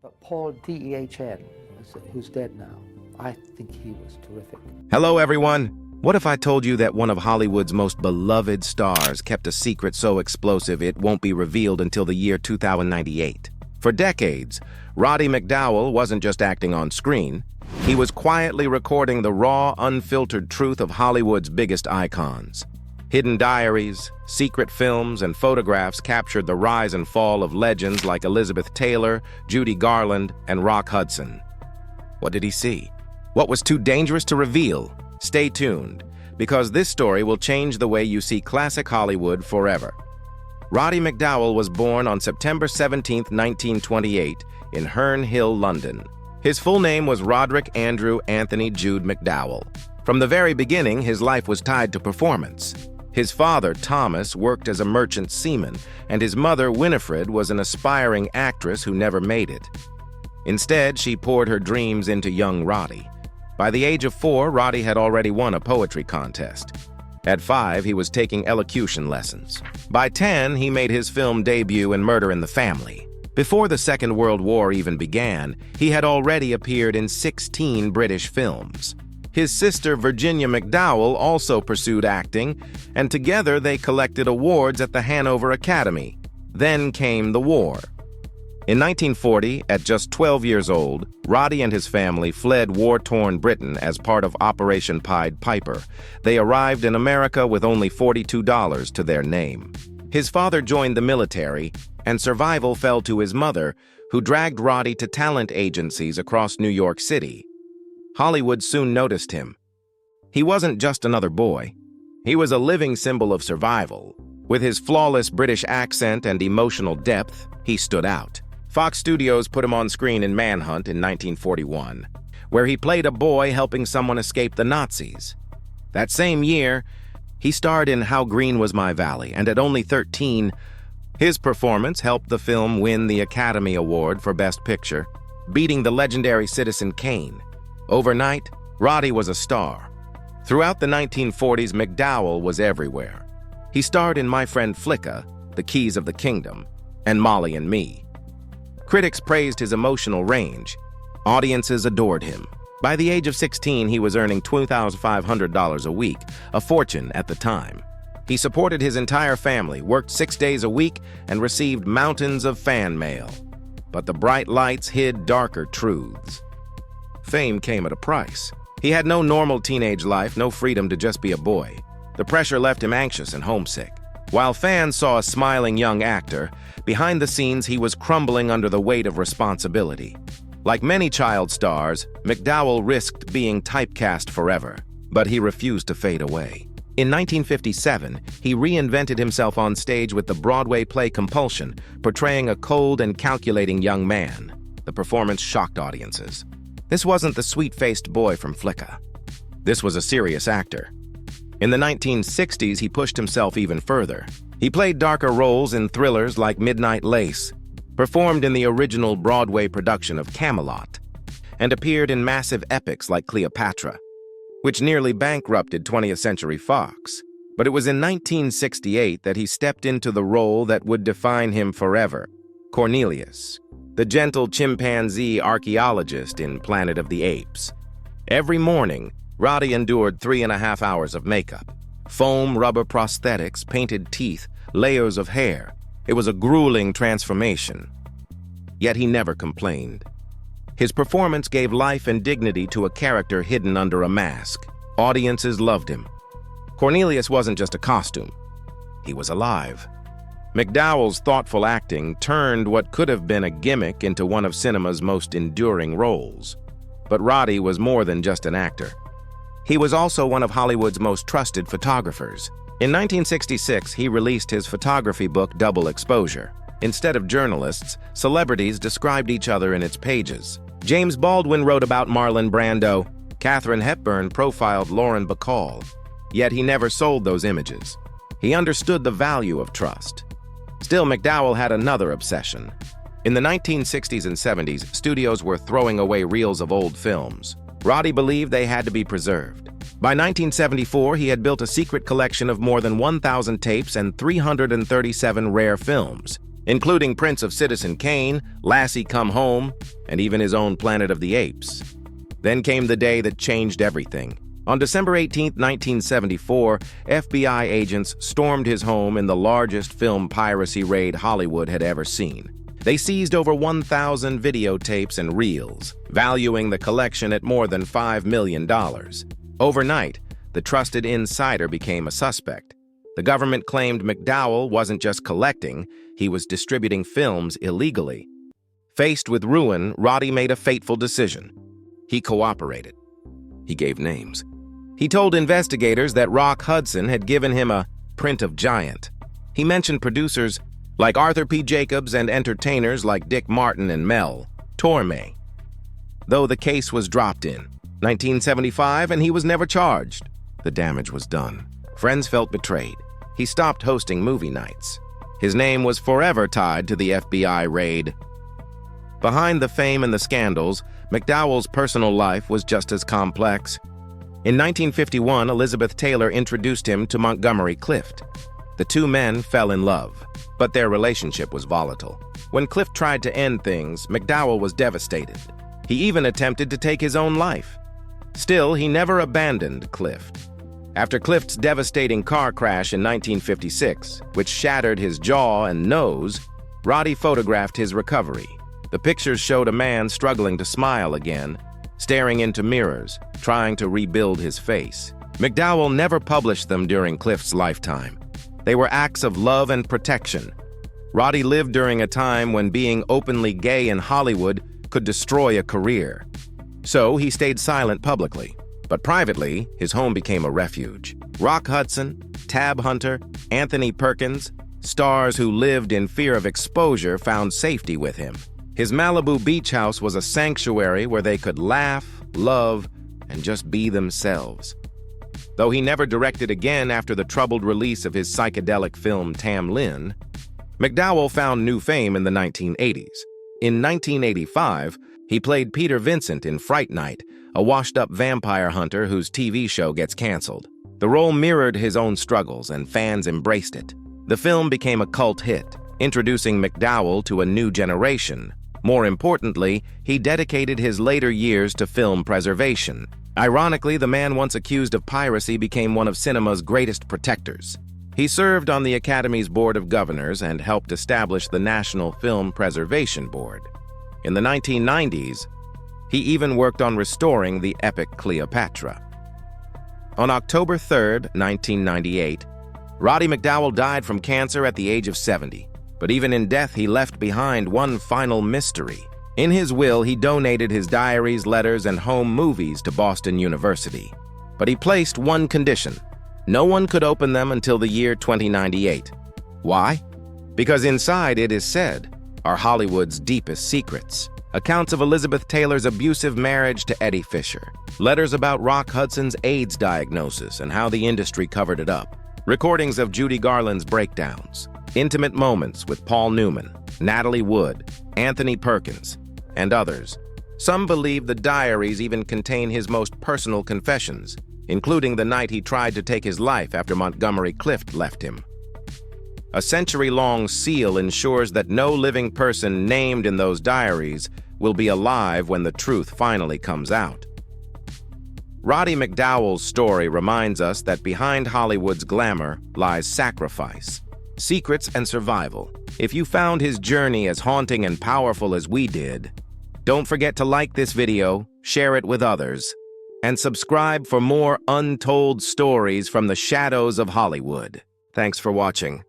But Paul D.E.H.N., who's dead now, I think he was terrific. Hello, everyone. What if I told you that one of Hollywood's most beloved stars kept a secret so explosive it won't be revealed until the year 2098? For decades, Roddy McDowall wasn't just acting on screen. He was quietly recording the raw, unfiltered truth of Hollywood's biggest icons. Hidden diaries, secret films, and photographs captured the rise and fall of legends like Elizabeth Taylor, Judy Garland, and Rock Hudson. What did he see? What was too dangerous to reveal? Stay tuned, because this story will change the way you see classic Hollywood forever. Roddy McDowall was born on September 17, 1928, in Herne Hill, London. His full name was Roderick Andrew Anthony Jude McDowall. From the very beginning, his life was tied to performance. His father, Thomas, worked as a merchant seaman, and his mother, Winifred, was an aspiring actress who never made it. Instead, she poured her dreams into young Roddy. By the age of 4, Roddy had already won a poetry contest. At 5, he was taking elocution lessons. By 10, he made his film debut in Murder in the Family. Before the Second World War even began, he had already appeared in 16 British films. His sister, Virginia McDowall, also pursued acting, and together they collected awards at the Hanover Academy. Then came the war. In 1940, at just 12 years old, Roddy and his family fled war-torn Britain as part of Operation Pied Piper. They arrived in America with only $42 to their name. His father joined the military, and survival fell to his mother, who dragged Roddy to talent agencies across New York City. Hollywood soon noticed him. He wasn't just another boy. He was a living symbol of survival. With his flawless British accent and emotional depth, he stood out. Fox Studios put him on screen in Manhunt in 1941, where he played a boy helping someone escape the Nazis. That same year, he starred in How Green Was My Valley, and at only 13, his performance helped the film win the Academy Award for Best Picture, beating the legendary Citizen Kane. Overnight, Roddy was a star. Throughout the 1940s, McDowall was everywhere. He starred in My Friend Flicka, The Keys of the Kingdom, and Molly and Me. Critics praised his emotional range. Audiences adored him. By the age of 16, he was earning $2,500 a week, a fortune at the time. He supported his entire family, worked 6 days a week, and received mountains of fan mail. But the bright lights hid darker truths. Fame came at a price. He had no normal teenage life, no freedom to just be a boy. The pressure left him anxious and homesick. While fans saw a smiling young actor, behind the scenes he was crumbling under the weight of responsibility. Like many child stars, McDowall risked being typecast forever, but he refused to fade away. In 1957, he reinvented himself on stage with the Broadway play Compulsion, portraying a cold and calculating young man. The performance shocked audiences. This wasn't the sweet-faced boy from Flicka. This was a serious actor. In the 1960s, he pushed himself even further. He played darker roles in thrillers like Midnight Lace, performed in the original Broadway production of Camelot, and appeared in massive epics like Cleopatra, which nearly bankrupted 20th Century Fox. But it was in 1968 that he stepped into the role that would define him forever: Cornelius, the gentle chimpanzee archaeologist in Planet of the Apes. Every morning, Roddy endured 3.5 hours of makeup. Foam rubber prosthetics, painted teeth, layers of hair. It was a grueling transformation. Yet he never complained. His performance gave life and dignity to a character hidden under a mask. Audiences loved him. Cornelius wasn't just a costume. He was alive. McDowall's thoughtful acting turned what could have been a gimmick into one of cinema's most enduring roles. But Roddy was more than just an actor. He was also one of Hollywood's most trusted photographers. In 1966, he released his photography book, Double Exposure. Instead of journalists, celebrities described each other in its pages. James Baldwin wrote about Marlon Brando. Katharine Hepburn profiled Lauren Bacall. Yet he never sold those images. He understood the value of trust. Still, McDowall had another obsession. In the 1960s and 70s, studios were throwing away reels of old films. Roddy believed they had to be preserved. By 1974, he had built a secret collection of more than 1,000 tapes and 337 rare films. including prints of Citizen Kane, Lassie Come Home, and even his own Planet of the Apes. Then came the day that changed everything. On December 18, 1974, FBI agents stormed his home in the largest film piracy raid Hollywood had ever seen. They seized over 1,000 videotapes and reels, valuing the collection at more than $5 million. Overnight, the trusted insider became a suspect. The government claimed McDowall wasn't just collecting, he was distributing films illegally. Faced with ruin, Roddy made a fateful decision. He cooperated. He gave names. He told investigators that Rock Hudson had given him a print of Giant. He mentioned producers like Arthur P. Jacobs and entertainers like Dick Martin and Mel Torme. Though the case was dropped in 1975 and he was never charged, the damage was done. Friends felt betrayed. He stopped hosting movie nights. His name was forever tied to the FBI raid. Behind the fame and the scandals, McDowall's personal life was just as complex. In 1951, Elizabeth Taylor introduced him to Montgomery Clift. The two men fell in love, but their relationship was volatile. When Clift tried to end things, McDowall was devastated. He even attempted to take his own life. Still, he never abandoned Clift. After Clift's devastating car crash in 1956, which shattered his jaw and nose, Roddy photographed his recovery. The pictures showed a man struggling to smile again, staring into mirrors, trying to rebuild his face. McDowall never published them during Clift's lifetime. They were acts of love and protection. Roddy lived during a time when being openly gay in Hollywood could destroy a career. So he stayed silent publicly. But privately, his home became a refuge. Rock Hudson, Tab Hunter, Anthony Perkins, stars who lived in fear of exposure found safety with him. His Malibu beach house was a sanctuary where they could laugh, love, and just be themselves. Though he never directed again after the troubled release of his psychedelic film Tam Lin, McDowall found new fame in the 1980s. In 1985, he played Peter Vincent in Fright Night, a washed-up vampire hunter whose TV show gets canceled. The role mirrored his own struggles, and fans embraced it. The film became a cult hit, introducing McDowall to a new generation. More importantly, he dedicated his later years to film preservation. Ironically, the man once accused of piracy became one of cinema's greatest protectors. He served on the Academy's Board of Governors and helped establish the National Film Preservation Board. In the 1990s, he even worked on restoring the epic Cleopatra. On October 3, 1998, Roddy McDowall died from cancer at the age of 70. But even in death, he left behind one final mystery. In his will, he donated his diaries, letters, and home movies to Boston University. But he placed one condition. No one could open them until the year 2098. Why? Because inside, it is said, are Hollywood's deepest secrets. Accounts of Elizabeth Taylor's abusive marriage to Eddie Fisher. Letters about Rock Hudson's AIDS diagnosis and how the industry covered it up. Recordings of Judy Garland's breakdowns. Intimate moments with Paul Newman, Natalie Wood, Anthony Perkins, and others. Some believe the diaries even contain his most personal confessions, including the night he tried to take his life after Montgomery Clift left him. A century-long seal ensures that no living person named in those diaries will be alive when the truth finally comes out. Roddy McDowall's story reminds us that behind Hollywood's glamour lies sacrifice, secrets, and survival. If you found his journey as haunting and powerful as we did, don't forget to like this video, share it with others, and subscribe for more untold stories from the shadows of Hollywood. Thanks for watching.